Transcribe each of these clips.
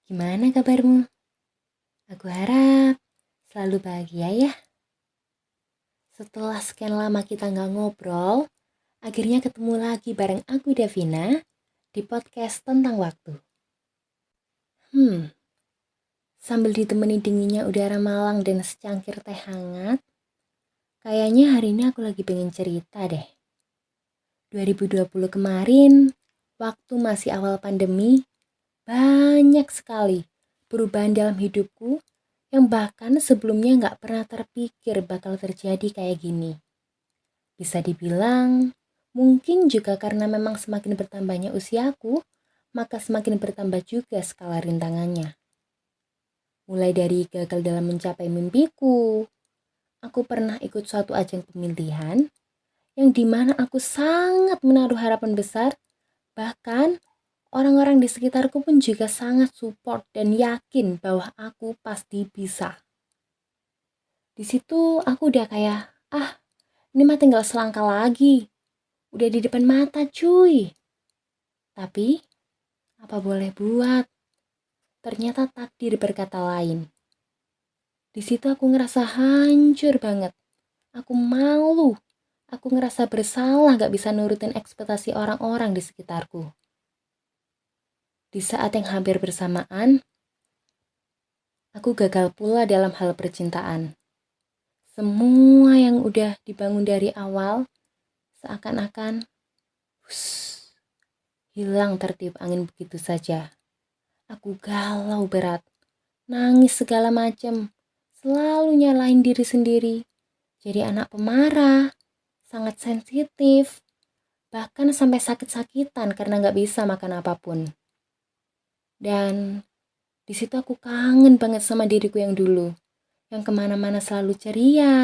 Gimana kabarmu? Aku harap selalu bahagia ya. Setelah sekian lama kita nggak ngobrol, akhirnya ketemu lagi bareng aku Davina di podcast tentang waktu. Sambil ditemani dinginnya udara Malang dan secangkir teh hangat, kayaknya hari ini aku lagi pengen cerita deh. 2020 kemarin, waktu masih awal pandemi, banyak sekali perubahan dalam hidupku yang bahkan sebelumnya nggak pernah terpikir bakal terjadi kayak gini. Bisa dibilang, mungkin juga karena memang semakin bertambahnya usiaku, maka semakin bertambah juga skala rintangannya. Mulai dari gagal dalam mencapai mimpiku, aku pernah ikut suatu ajang pemilihan yang dimana aku sangat menaruh harapan besar, bahkan orang-orang di sekitarku pun juga sangat support dan yakin bahwa aku pasti bisa. Di situ aku udah kayak, ini mah tinggal selangkah lagi. Udah di depan mata cuy. Tapi, apa boleh buat? Ternyata takdir berkata lain. Di situ aku ngerasa hancur banget. Aku malu. Aku ngerasa bersalah gak bisa nurutin ekspektasi orang-orang di sekitarku. Di saat yang hampir bersamaan, aku gagal pula dalam hal percintaan. Semua yang udah dibangun dari awal, seakan-akan hilang tertiup angin begitu saja. Aku galau berat, nangis segala macem, selalu nyalahin diri sendiri. Jadi anak pemarah, sangat sensitif, bahkan sampai sakit-sakitan karena gak bisa makan apapun. Dan di situ aku kangen banget sama diriku yang dulu, yang kemana-mana selalu ceria.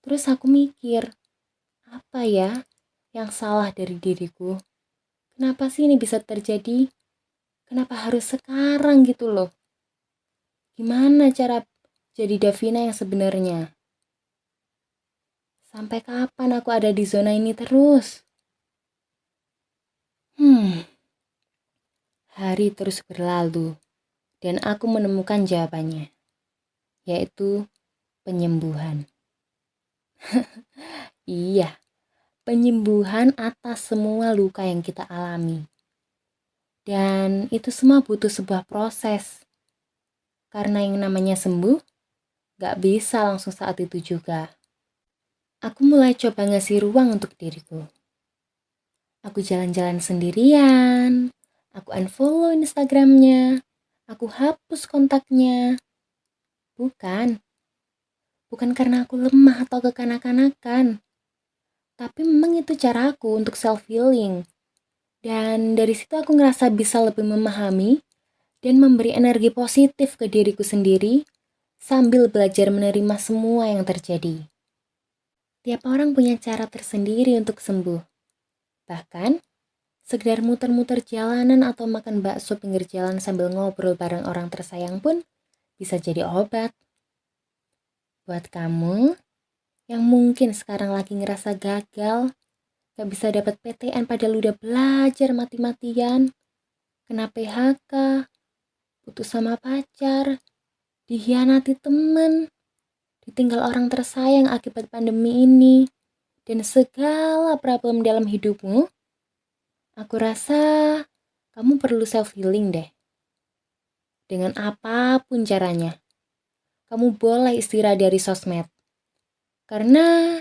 Terus aku mikir, apa ya yang salah dari diriku? Kenapa sih ini bisa terjadi? Kenapa harus sekarang gitu loh? Gimana cara jadi Davina yang sebenarnya? Sampai kapan aku ada di zona ini terus? Hari terus berlalu dan aku menemukan jawabannya, yaitu penyembuhan. Iya, penyembuhan atas semua luka yang kita alami. Dan itu semua butuh sebuah proses. Karena yang namanya sembuh, gak bisa langsung saat itu juga. Aku mulai coba ngasih ruang untuk diriku. Aku jalan-jalan sendirian, aku unfollow Instagramnya, aku hapus kontaknya. Bukan karena aku lemah atau kekanak-kanakan. Tapi memang itu caraku untuk self-healing. Dan dari situ aku ngerasa bisa lebih memahami dan memberi energi positif ke diriku sendiri sambil belajar menerima semua yang terjadi. Tiap orang punya cara tersendiri untuk sembuh. Bahkan, sekedar muter-muter jalanan atau makan bakso pinggir jalan sambil ngobrol bareng orang tersayang pun bisa jadi obat. Buat kamu yang mungkin sekarang lagi ngerasa gagal, gak bisa dapat PTN padahal udah belajar mati-matian, kena PHK, putus sama pacar, dihianati temen, ditinggal orang tersayang akibat pandemi ini, dan segala problem dalam hidupmu, aku rasa kamu perlu self-healing deh. Dengan apapun caranya, kamu boleh istirahat dari sosmed. Karena,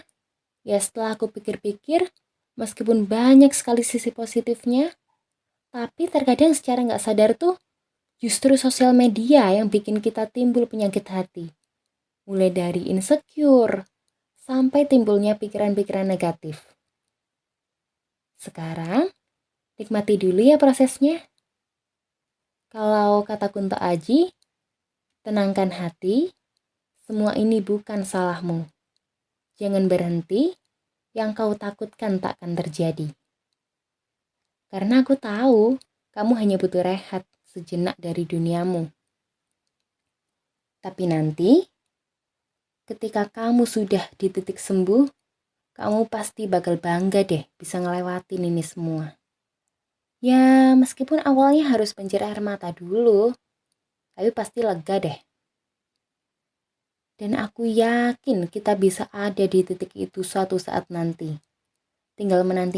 ya setelah aku pikir-pikir, meskipun banyak sekali sisi positifnya, tapi terkadang secara gak sadar tuh, justru sosial media yang bikin kita timbul penyakit hati. Mulai dari insecure, sampai timbulnya pikiran-pikiran negatif. Sekarang, nikmati dulu ya prosesnya. Kalau kata Kunto Aji, tenangkan hati, semua ini bukan salahmu. Jangan berhenti, yang kau takutkan takkan terjadi. Karena aku tahu, kamu hanya butuh rehat sejenak dari duniamu. Tapi nanti, ketika kamu sudah di titik sembuh, kamu pasti bakal bangga deh bisa ngelewatin ini semua. Ya, meskipun awalnya harus pencir air mata dulu, tapi pasti lega deh. Dan aku yakin kita bisa ada di titik itu suatu saat nanti. Tinggal menanti